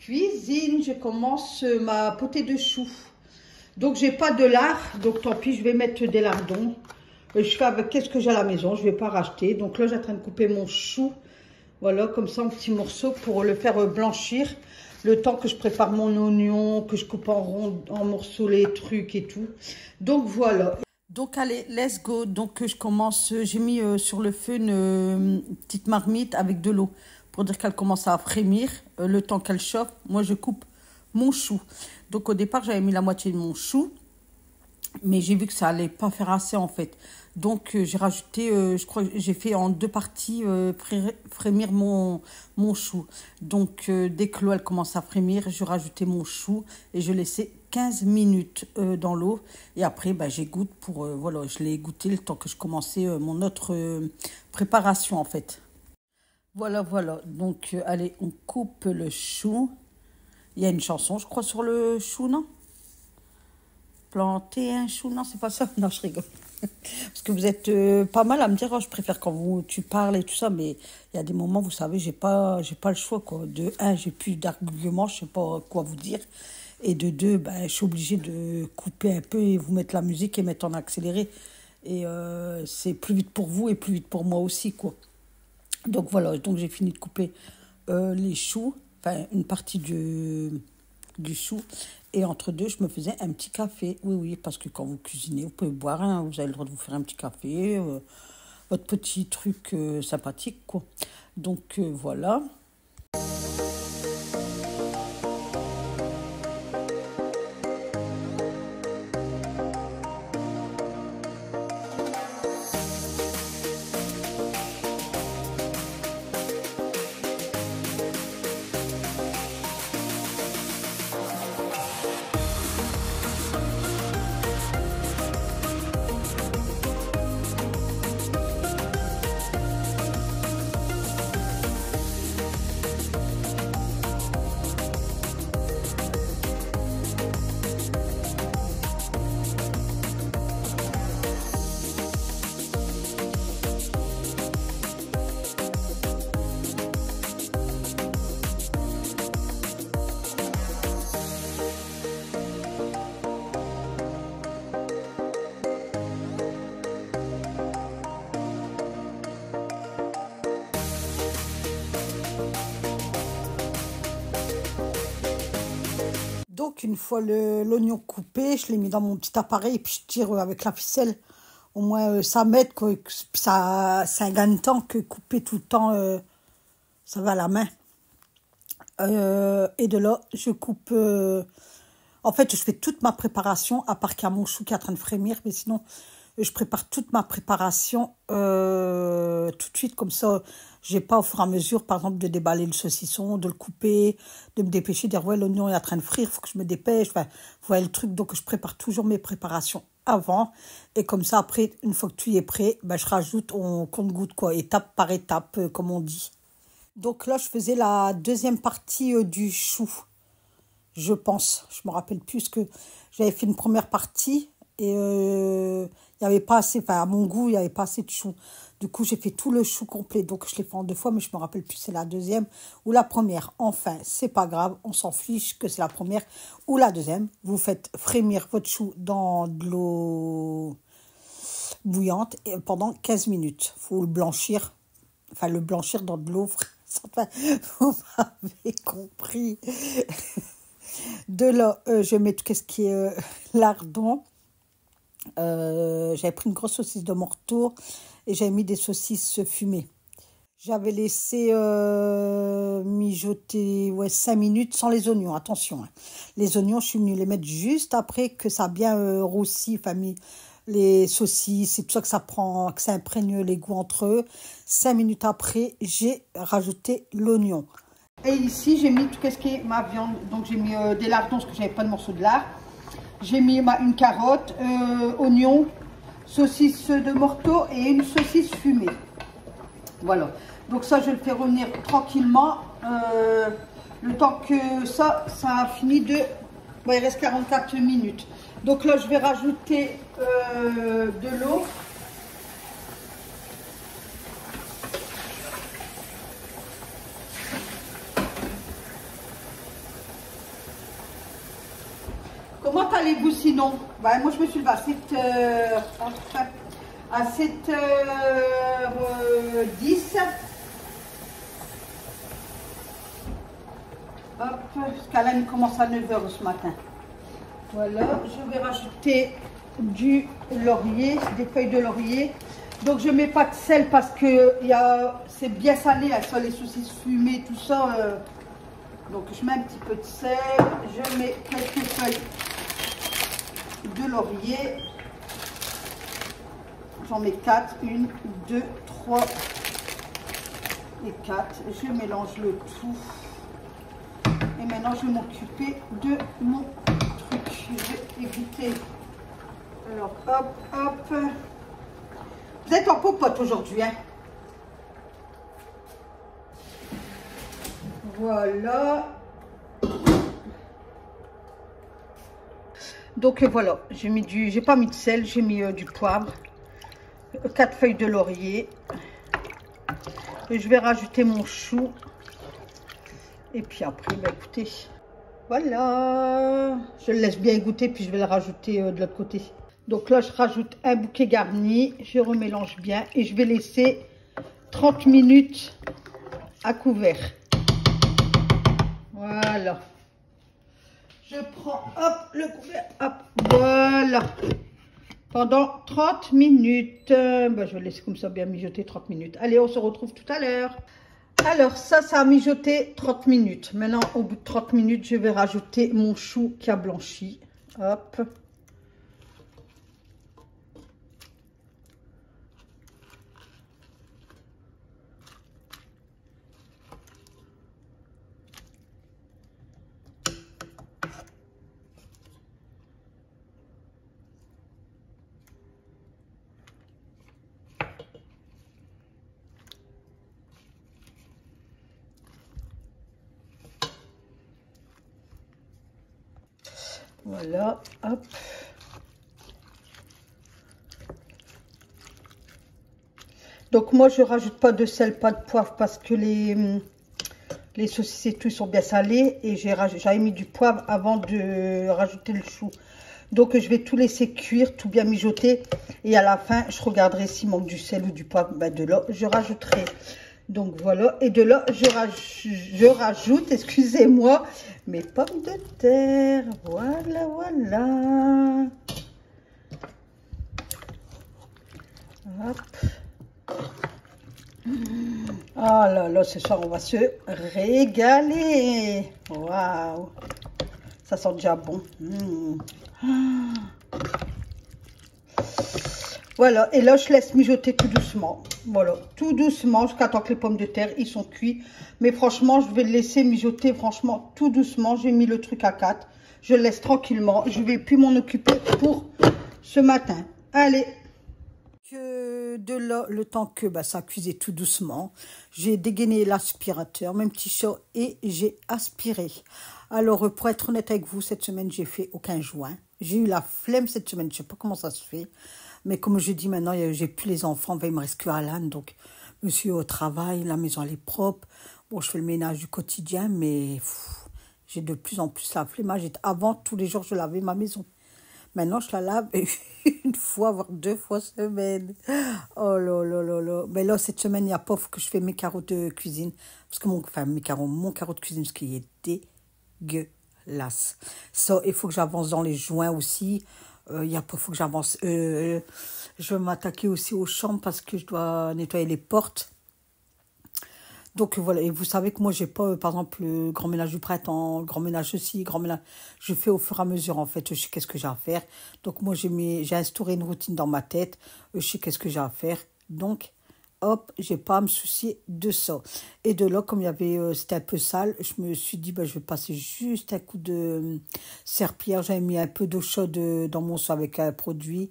Cuisine, je commence ma potée de choux. Donc j'ai pas de lard, donc tant pis, je vais mettre des lardons. Je fais avec qu'est-ce que j'ai à la maison, je vais pas racheter. Donc là, j'ai en train de couper mon chou. Voilà, comme ça en petits morceaux pour le faire blanchir. Le temps que je prépare mon oignon, que je coupe en rond, en morceaux les trucs et tout. Donc voilà. Donc allez, let's go. Donc je commence, j'ai mis sur le feu une petite marmite avec de l'eau pour dire qu'elle commence à frémir. Le temps qu'elle chauffe, moi je coupe mon chou. Donc au départ, j'avais mis la moitié de mon chou, mais j'ai vu que ça allait pas faire assez en fait. Donc j'ai rajouté, je crois que j'ai fait en deux parties frémir mon chou. Donc dès que l'eau elle commence à frémir, je rajoutais mon chou et je laissais 15 minutes dans l'eau. Et après, bah, j'égoutte pour, voilà, je l'ai égoutté le temps que je commençais mon autre préparation en fait. Voilà, voilà. Donc allez, on coupe le chou. Il y a une chanson, je crois, sur le chou, non? Planter un chou, non, c'est pas ça. Non, je rigole. Parce que vous êtes pas mal à me dire, oh, je préfère quand tu parles et tout ça, mais il y a des moments, vous savez, j'ai pas le choix, quoi. De un, j'ai plus d'arguments, je sais pas quoi vous dire. Et de deux, ben, je suis obligée de couper un peu et vous mettre la musique et mettre en accéléré. Et c'est plus vite pour vous et plus vite pour moi aussi, quoi. Donc voilà, donc j'ai fini de couper les choux, enfin une partie du chou. Et entre deux, je me faisais un petit café. Oui, oui, parce que quand vous cuisinez, vous pouvez boire, hein, vous avez le droit de vous faire un petit café, votre petit truc sympathique, quoi. Donc voilà. Donc, une fois l'oignon coupé, je l'ai mis dans mon petit appareil et puis je tire avec la ficelle. Au moins, ça m'aide, quoi. Ça, c'est un gain de temps que couper tout le temps, ça va à la main. Et de là, je coupe... En fait, je fais toute ma préparation, à part qu'il y a mon chou qui est en train de frémir. Mais sinon, je prépare toute ma préparation tout de suite. Comme ça, j'ai pas au fur et à mesure, par exemple, de déballer le saucisson, de le couper, de me dépêcher, de dire, ouais, l'oignon est en train de frire, il faut que je me dépêche. Enfin, vous voyez le truc. Donc, je prépare toujours mes préparations avant. Et comme ça, après, une fois que tout est prêt, ben, je rajoute, on compte-gouttes, quoi, étape par étape, comme on dit. Donc là, je faisais la deuxième partie du chou. Je pense, je me rappelle plus que j'avais fait une première partie et il n'y avait pas assez, enfin à mon goût, il n'y avait pas assez de chou. Du coup, j'ai fait tout le chou complet. Donc, je l'ai fait en deux fois, mais je me rappelle plus si c'est la deuxième ou la première. Enfin, c'est pas grave, on s'en fiche que c'est la première ou la deuxième. Vous faites frémir votre chou dans de l'eau bouillante et pendant 15 minutes. Il faut le blanchir, enfin le blanchir dans de l'eau fraîche. Enfin, vous m'avez compris. De là, je mets tout ce qui est lardon. J'avais pris une grosse saucisse de morteau et j'avais mis des saucisses fumées. J'avais laissé mijoter 5 minutes sans les oignons, attention. Hein. Les oignons, je suis venue les mettre juste après que ça a bien roussi, enfin, les saucisses, c'est tout ça que ça prend, que ça imprègne les goûts entre eux. 5 minutes après, j'ai rajouté l'oignon. Et ici, j'ai mis tout ce qui est ma viande. Donc, j'ai mis des lardons parce que je n'avais pas de morceaux de lard. J'ai mis une carotte, oignon, saucisse de morteau et une saucisse fumée. Voilà. Donc, ça, je le fais revenir tranquillement. Le temps que ça a fini de... Bon, il reste 44 minutes. Donc là, je vais rajouter de l'eau. Comment allez-vous sinon? Bah, moi, je me suis levée à 7h. À 7h10. Hop, parce qu'Alain commence à 9h ce matin. Voilà, je vais rajouter du laurier, des feuilles de laurier. Donc je mets pas de sel parce que c'est bien salé, avec ça, les saucisses fumées, tout ça. Donc je mets un petit peu de sel, je mets quelques feuilles de laurier. J'en mets 4, 1, 2, 3 et 4. Je mélange le tout. Et maintenant, je vais m'occuper de mon truc. Je vais éviter. Alors, hop, hop. Vous êtes en popote aujourd'hui, hein? Voilà. Donc, voilà. J'ai pas mis de sel, j'ai mis du poivre. 4 feuilles de laurier. Et je vais rajouter mon chou. Et puis après, bah écoutez, voilà. Je le laisse bien égoutter, puis je vais le rajouter de l'autre côté. Donc là, je rajoute un bouquet garni. Je remélange bien et je vais laisser 30 minutes à couvert. Voilà. Je prends, hop, le couvert, hop, voilà. Pendant 30 minutes. Ben, je vais laisser comme ça bien mijoter 30 minutes. Allez, on se retrouve tout à l'heure. Alors, ça a mijoté 30 minutes. Maintenant, au bout de 30 minutes, je vais rajouter mon chou qui a blanchi. Hop. Voilà, hop. Donc moi je rajoute pas de sel, pas de poivre parce que les saucisses et tout sont bien salées et j'avais mis du poivre avant de rajouter le chou. Donc je vais tout laisser cuire, tout bien mijoter et à la fin je regarderai s'il manque du sel ou du poivre, ben de là je rajouterai. Donc voilà, et de là je rajoute, excusez-moi, mes pommes de terre. Voilà, voilà. Hop. Ah là là, ce soir on va se régaler. Waouh, ça sent déjà bon. Voilà, et là je laisse mijoter tout doucement. Voilà, tout doucement jusqu'à temps que les pommes de terre ils sont cuits. Mais franchement, je vais le laisser mijoter franchement tout doucement. J'ai mis le truc à 4. Je le laisse tranquillement. Je vais plus m'en occuper pour ce matin. Allez. Que de là, le temps que ça cuisait tout doucement, j'ai dégainé l'aspirateur, même petit chat, et j'ai aspiré. Alors, pour être honnête avec vous, cette semaine, j'ai fait aucun joint. J'ai eu la flemme cette semaine, je sais pas comment ça se fait. Mais comme je dis maintenant, j'ai plus les enfants, il me reste que Alan, donc je suis au travail, la maison elle est propre. Bon, je fais le ménage du quotidien, mais j'ai de plus en plus la flemme. Avant, tous les jours, je lavais ma maison. Maintenant, je la lave une fois, voire 2 fois semaine. Oh là là là là. Mais là, cette semaine, il y a pas que je fais mes carreaux de cuisine. Parce que mon carreau de cuisine, ce qui est dégueulasse. Ça, il faut que j'avance dans les joints aussi. Il y a pas, faut que j'avance. Je vais m'attaquer aussi aux chambres parce que je dois nettoyer les portes. Donc voilà, et vous savez que moi, j'ai pas, par exemple, le grand ménage du printemps, le grand ménage aussi, grand ménage. Je fais au fur et à mesure, en fait, je sais qu'est-ce que j'ai à faire. Donc moi, j'ai instauré une routine dans ma tête, je sais qu'est-ce que j'ai à faire. Donc, hop, j'ai pas à me soucier de ça. Et de là, comme c'était un peu sale, je me suis dit, je vais passer juste un coup de serpillière. J'avais mis un peu d'eau chaude dans mon seau avec un produit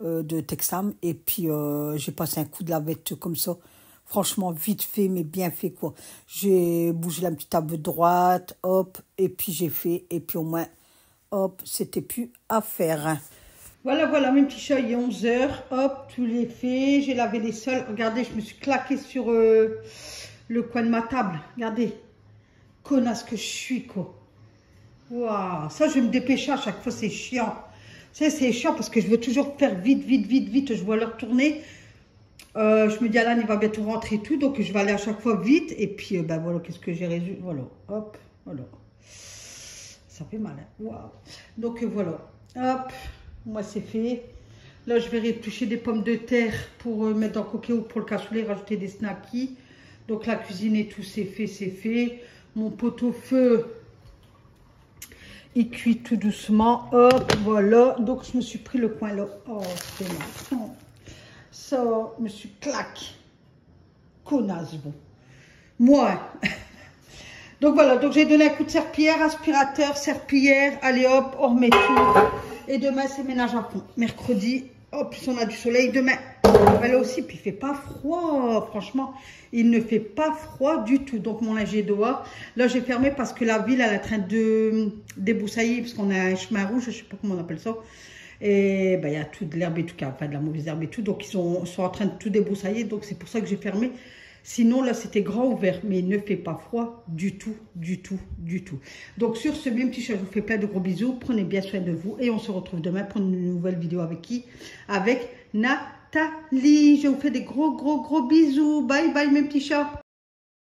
de Texam. Et puis, j'ai passé un coup de lavette comme ça. Franchement, vite fait, mais bien fait, quoi. J'ai bougé la petite table droite, hop, et puis j'ai fait, et puis au moins, hop, c'était plus à faire. Voilà, mes petits chats, il est 11h, hop, tout est fait. J'ai lavé les sols. Regardez, je me suis claquée sur le coin de ma table. Regardez, connasse que je suis, quoi. Waouh, ça, je vais me dépêcher à chaque fois, c'est chiant. Tu sais, c'est chiant parce que je veux toujours faire vite, vite, vite, vite. Je vois l'heure tourner. Je me dis, Alan, il va bientôt rentrer et tout. Donc, je vais aller à chaque fois vite. Et puis, ben voilà, qu'est-ce que j'ai résolu. Voilà, hop, voilà. Ça fait mal, hein. Waouh. Donc, voilà. Hop, moi, c'est fait. Là, je vais retoucher des pommes de terre pour mettre dans le coquillot pour le cassoulet, rajouter des snackies. Donc, la cuisine et tout, c'est fait, c'est fait. Mon pot-au-feu, il cuit tout doucement. Hop, voilà. Donc, je me suis pris le coin là. Oh, c'est mal. Ça, je me suis claqué. Connasse, bon. Moi. Donc, voilà. Donc, j'ai donné un coup de serpillière, aspirateur, serpillière. Allez, hop, on remet tout. Et demain, c'est ménage à fond. Mercredi, hop, on a du soleil. Demain, là aussi, puis il fait pas froid. Franchement, il ne fait pas froid du tout. Donc, mon linge est dehors. Là, j'ai fermé parce que la ville, elle est en train de débroussailler. Parce qu'on a un chemin rouge, je sais pas comment on appelle ça. Et ben, il y a tout de l'herbe et tout, enfin de la mauvaise herbe et tout. Donc, ils sont en train de tout débroussailler. Donc, c'est pour ça que j'ai fermé. Sinon, là, c'était grand ouvert. Mais il ne fait pas froid du tout, du tout, du tout. Donc, sur ce, mes petits chats, je vous fais plein de gros bisous. Prenez bien soin de vous. Et on se retrouve demain pour une nouvelle vidéo avec qui? Avec Nathalie. Je vous fais des gros, gros, gros bisous. Bye, bye, mes petits chats.